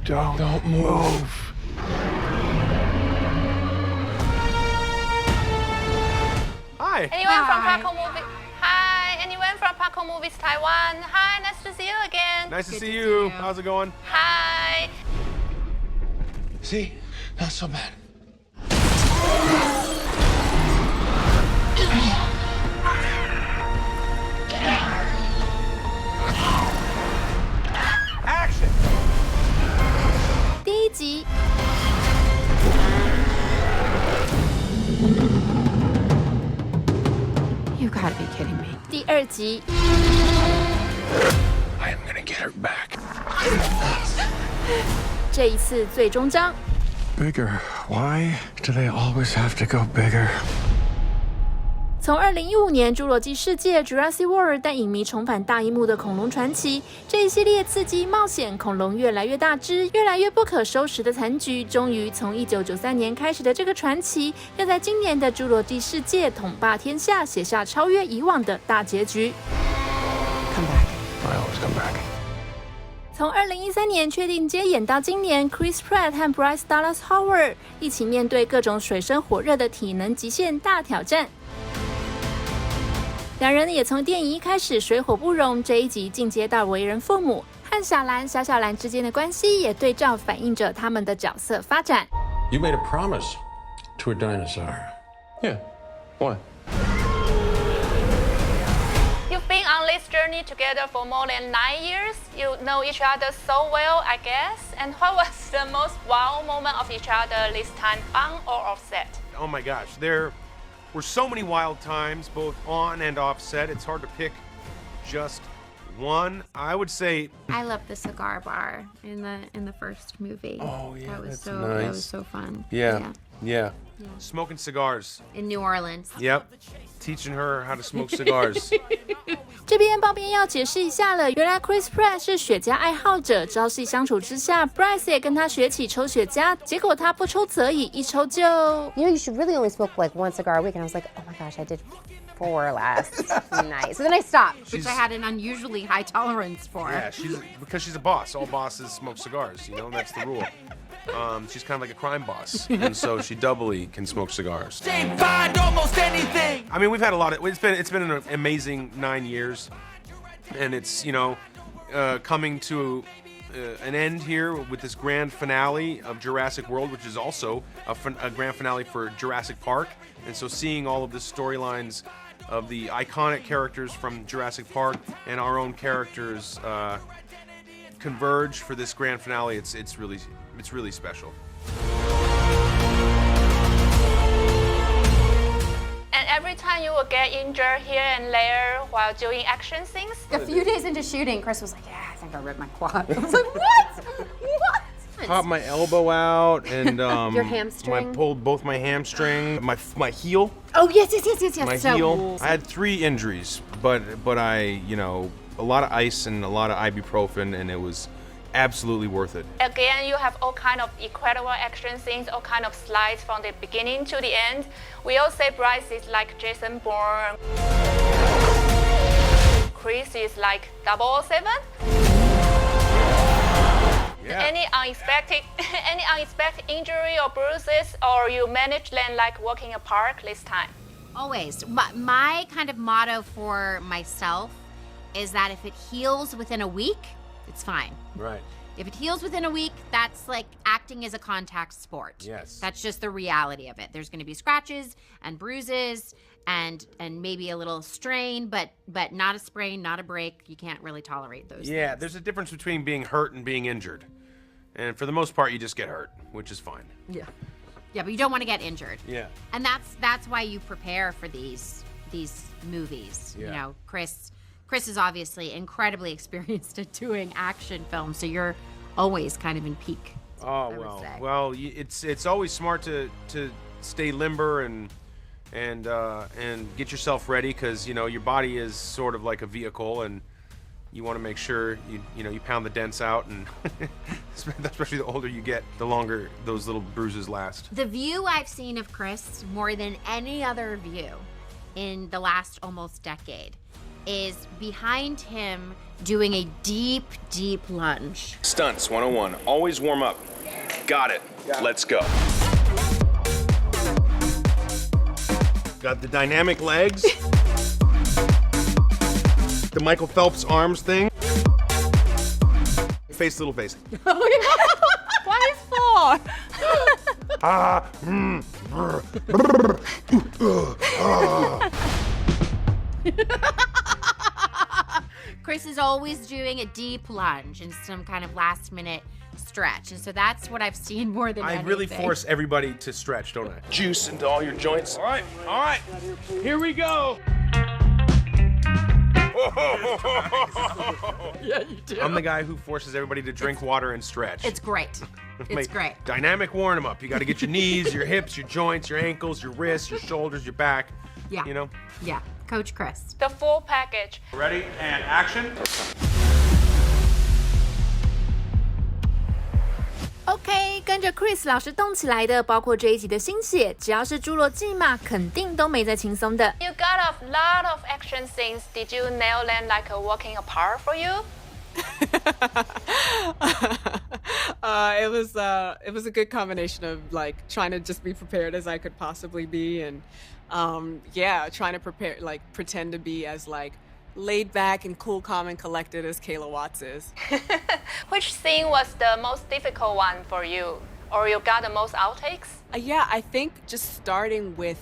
Don't move. Hi. Anyone from PART1 Movies? Hi. Anyone from PART1 Movies Taiwan? Hi. Nice to see you again. Nice to see you. How's it going? Hi. See? Not so bad. Action. 第一集。You gotta be kidding me. 第二集。I am gonna get her back. 这一次最终章。Bigger. Why do they always have to go bigger? 从2015年《侏罗纪世界》Jurassic World 带影迷重返大荧幕的恐龙传奇，这一系列刺激冒险恐龙越来越大只、越来越不可收拾的残局，终于从1993年开始的这个传奇，要在今年的《侏罗纪世界统霸天下》写下超越以往的大结局。Come back. I always come back. 从2013年确定接演到今年 ，Chris Pratt 和 Bryce Dallas Howard 一起面对各种水深火热的体能极限大挑战。两人也从电影一开始水火不容，这一集进阶到为人父母，和小兰之间的关系也对照反映着他们的角色发展。You made a promise to a dinosaur. Yeah. What? You've been on this journey together for more than 9 years. You know each other so well, I guess. And what was the most wow moment of each other this time, on or off set? Oh my gosh, there were so many wild times, both on and off set. It's hard to pick just one. I would say I love the cigar bar in the first movie. Oh, yeah, that was that's so nice. that was so fun. Yeah. Smoking cigars. In New Orleans. Yep. Teaching her how to smoke cigars. 这边爆边要解释一下了，原来 Chris Pratt 是雪茄爱好者，朝夕相处之下 ，Bryce 也跟他学起抽雪茄，结果他不抽则已，一抽就 You know, you should really only smoke like one cigar a week. And I was like, oh my gosh, I did 4 last night. So then I stopped. Which I had an unusually high tolerance for. Yeah, because she's a boss. All bosses smoke cigars. You know, that's the rule. She's kind of like a crime boss, and so she doubly can smoke cigars. Almost anything. I mean, we've had a lot of. It's been an amazing 9 years, and it's coming to an end here with this grand finale of Jurassic World, which is also a grand finale for Jurassic Park. And so seeing all of the storylines of the iconic characters from Jurassic Park and our own characters converge for this grand finale, it's really special. And every time you will get injured here and there while doing action scenes. A few days into shooting, Chris was like, yeah, I think I ripped my quad. I was like, what? What? Popped my elbow out and Your hamstring? I pulled both my hamstring, my heel. Oh, yes. My so, heel. I had 3 injuries, but I, a lot of ice and a lot of ibuprofen, and it was absolutely worth it. Again, you have all kind of incredible action scenes, all kind of slides from the beginning to the end. We all say Bryce is like Jason Bourne. Chris is like 007. Yeah. Any unexpected injury or bruises, or you manage them like walking a park this time? Always. My kind of motto for myself is that if it heals within a week, it's fine. Right. If it heals within a week, that's like acting is a contact sport. Yes. That's just the reality of it. There's going to be scratches and bruises and maybe a little strain, but not a sprain, not a break. You can't really tolerate those things. There's a difference between being hurt and being injured. And for the most part, you just get hurt, which is fine. Yeah, but you don't want to get injured. Yeah. And that's why you prepare for these movies. Yeah. You know, Chris is obviously incredibly experienced at doing action films, so you're always kind of in peak. Oh, well, it's always smart to stay limber and get yourself ready, because your body is sort of like a vehicle, and you want to make sure you pound the dents out, and especially the older you get, the longer those little bruises last. The view I've seen of Chris more than any other view in the last almost decade is behind him doing a deep, deep lunge. Stunts 101. Always warm up. Got it. Let's go. Got the dynamic legs. The Michael Phelps arms thing. Face, little face. What is for? Chris is always doing a deep lunge and some kind of last minute stretch. And so that's what I've seen more than anything. I really force everybody to stretch, don't I? Juice into all your joints. All right. Here we go. Yeah, you do. I'm the guy who forces everybody to drink water and stretch. It's great. It's great. Dynamic warm up. You got to get your knees, your hips, your joints, your ankles, your wrists, your shoulders, your back. Yeah. You know? Yeah. Coach Chris. The full package. Ready and action. OK， 跟着 Chris 老师动起来的，包括这一集的新血，只要是侏罗纪嘛，肯定都没在轻松的。You got a lot of action scenes. Did you nail them like a walking apart for you? It was a good combination of like trying to just be prepared as I could possibly be, and trying to prepare, like pretend to be as like laid back and cool, calm, and collected as Kayla Watts is. Which scene was the most difficult one for you? Or you got the most outtakes? I think just starting with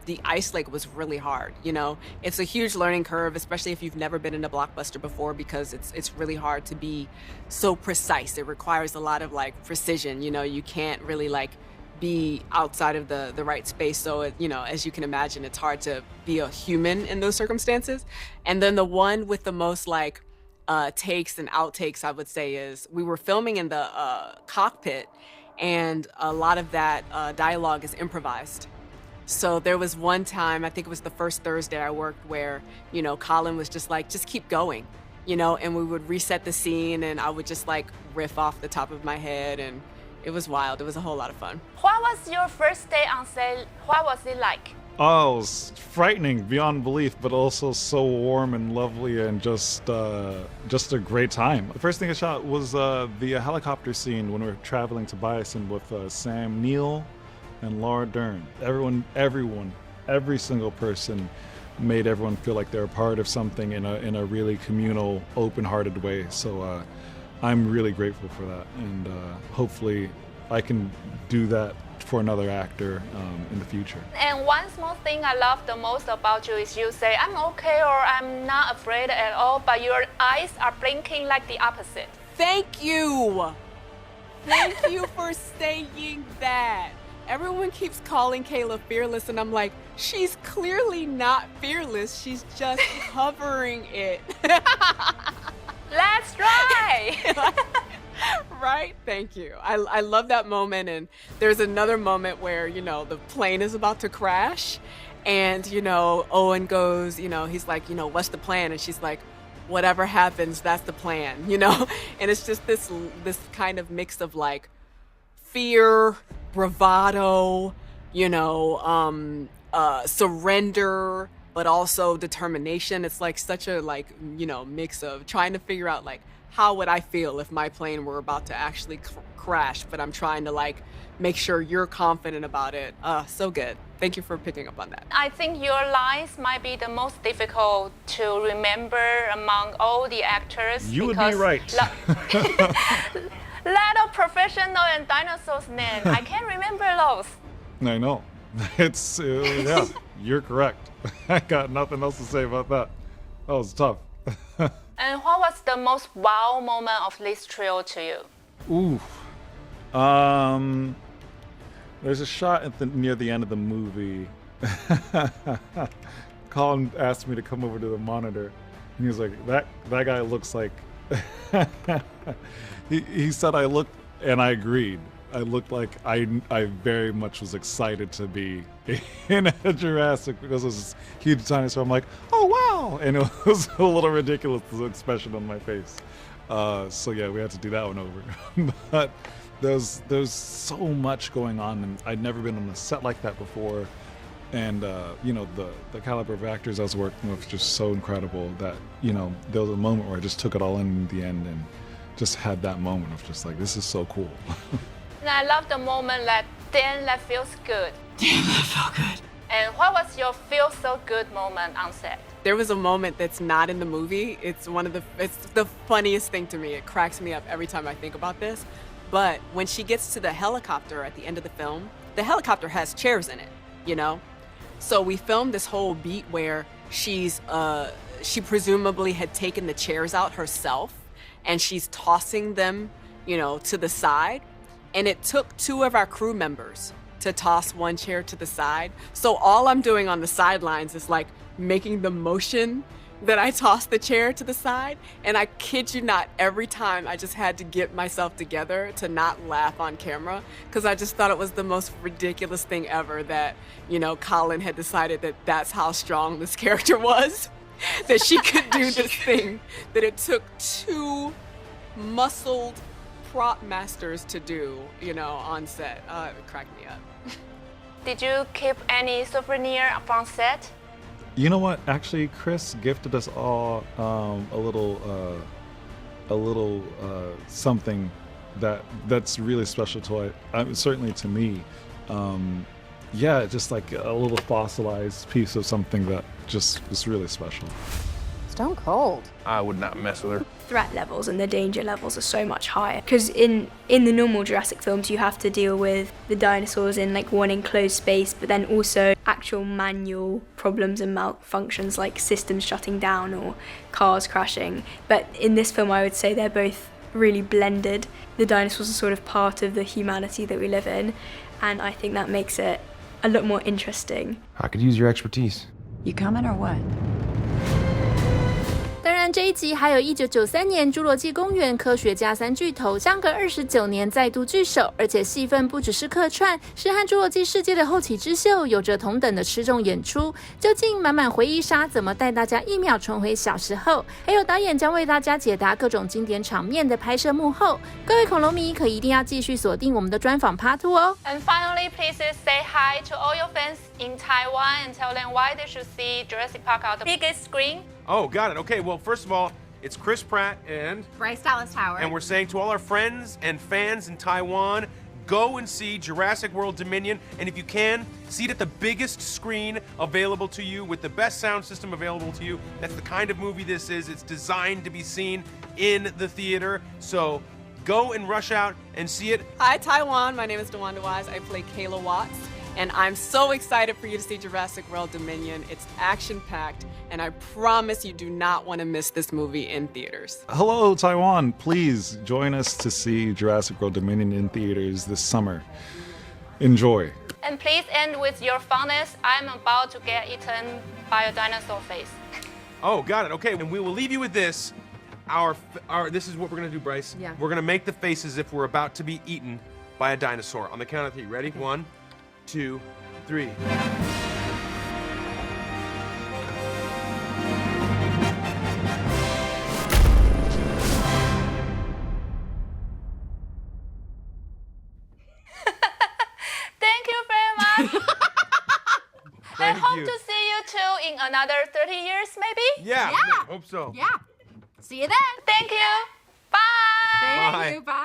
the ice lake was really hard. You know, it's a huge learning curve, especially if you've never been in a blockbuster before, because it's really hard to be so precise. It requires a lot of like precision. You know, you can't really like be outside of the right space. So, as you can imagine, it's hard to be a human in those circumstances. And then the one with the most like takes and outtakes, I would say, is we were filming in the cockpit, and a lot of that dialogue is improvised. So there was one time, I think it was the first Thursday I worked, where, Colin was just like, just keep going, and we would reset the scene, and I would just like riff off the top of my head, and it was wild. It was a whole lot of fun. What was your first day on set? What was it like? Oh, it was frightening beyond belief, but also so warm and lovely, and just a great time. The first thing I shot was the helicopter scene when we were traveling to Bison with Sam Neill and Laura Dern. Every single person made everyone feel like they're a part of something in a really communal, open-hearted way. So I'm really grateful for that, and hopefully I can do that for another actor in the future. And one small thing I love the most about you is you say, I'm okay or I'm not afraid at all, but your eyes are blinking like the opposite. Thank you! Thank you for saying that. Everyone keeps calling Kayla fearless, and I'm like, she's clearly not fearless. She's just covering it. Let's try! Right? Thank you. I love that moment. And there's another moment where, the plane is about to crash, and, Owen goes, he's like, what's the plan? And she's like, whatever happens, that's the plan, And it's just this kind of mix of like fear, bravado, surrender, but also determination. It's like such a mix of trying to figure out like, how would I feel if my plane were about to actually crash, but I'm trying to like make sure you're confident about it. So good. Thank you for picking up on that. I think your lines might be the most difficult to remember among all the actors. You would be right. Lot of professional and dinosaurs names. I can't remember those. I know. It's, yeah, you're correct. I got nothing else to say about that. That was tough. And what was the most wow moment of this trio to you? Ooh. There's a shot near the end of the movie. Colin asked me to come over to the monitor, and he was like, that guy looks like... he said I looked, and I agreed. I looked like I very much was excited to be in a Jurassic, because it was this huge dinosaur. I'm like, oh wow! And it was a little ridiculous, the expression on my face. So yeah, we had to do that one over. But there's so much going on, and I'd never been on a set like that before. And the caliber of actors I was working with was just so incredible that there was a moment where I just took it all in the end and just had that moment of just like, this is so cool. And I love the moment that damn, that feels good. Damn, that felt good. And what was your feel so good moment on set? There was a moment that's not in the movie. It's the funniest thing to me. It cracks me up every time I think about this. But when she gets to the helicopter at the end of the film, the helicopter has chairs in it, So we filmed this whole beat where she presumably had taken the chairs out herself and she's tossing them, to the side. And it took 2 of our crew members to toss one chair to the side. So all I'm doing on the sidelines is like making the motion that I tossed the chair to the side. And I kid you not, every time I just had to get myself together to not laugh on camera, because I just thought it was the most ridiculous thing ever that, Colin had decided that that's how strong this character was, that she could do this thing, that it took 2 muscled prop masters to do, on set. It cracked me up. Did you keep any souvenir from set? You know what? Actually, Chris gifted us all a little something that's really special to certainly to me. Yeah, just like a little fossilized piece of something that just is really special. Stone cold. I would not mess with her. Threat levels and the danger levels are so much higher. Because in the normal Jurassic films, you have to deal with the dinosaurs in like one enclosed space, but then also actual manual problems and malfunctions like systems shutting down or cars crashing. But in this film, I would say they're both really blended. The dinosaurs are sort of part of the humanity that we live in, and I think that makes it a lot more interesting. I could use your expertise. You coming or what? 当然，这一集还有1993年《侏罗纪公园》科学家3巨头相隔29年再度聚首，而且戏份不只是客串，是和《侏罗纪世界》的后起之秀有着同等的吃重演出。究竟满满回忆杀怎么带大家1秒重回小时候？还有导演将为大家解答各种经典场面的拍摄幕后。各位恐龙迷可一定要继续锁定我们的专访 Part2 哦。And finally, please say hi to all your fans in Taiwan and tell them why they should see Jurassic Park on the biggest screen. Oh, got it. Okay, well, first of all, it's Chris Pratt and Bryce Dallas Howard. And we're saying to all our friends and fans in Taiwan, go and see Jurassic World Dominion. And if you can, see it at the biggest screen available to you with the best sound system available to you. That's the kind of movie this is. It's designed to be seen in the theater. So go and rush out and see it. Hi, Taiwan. My name is DeWanda Wise. I play Kayla Watts. And I'm so excited for you to see Jurassic World Dominion. It's action-packed, and I promise you do not want to miss this movie in theaters. Hello, Taiwan. Please join us to see Jurassic World Dominion in theaters this summer. Enjoy. And please end with your fondness. I'm about to get eaten by a dinosaur face. Oh, got it. Okay, and we will leave you with this. This is what we're going to do, Bryce. Yeah. We're going to make the face as if we're about to be eaten by a dinosaur. On the count of 3. Ready? Okay. 1, 2, 3. Thank you very much. I hope you. to see you too in another 30 years, maybe? Yeah, Yeah. hope so. Yeah. See you then. Thank you. Bye. Thank Bye. you. Bye.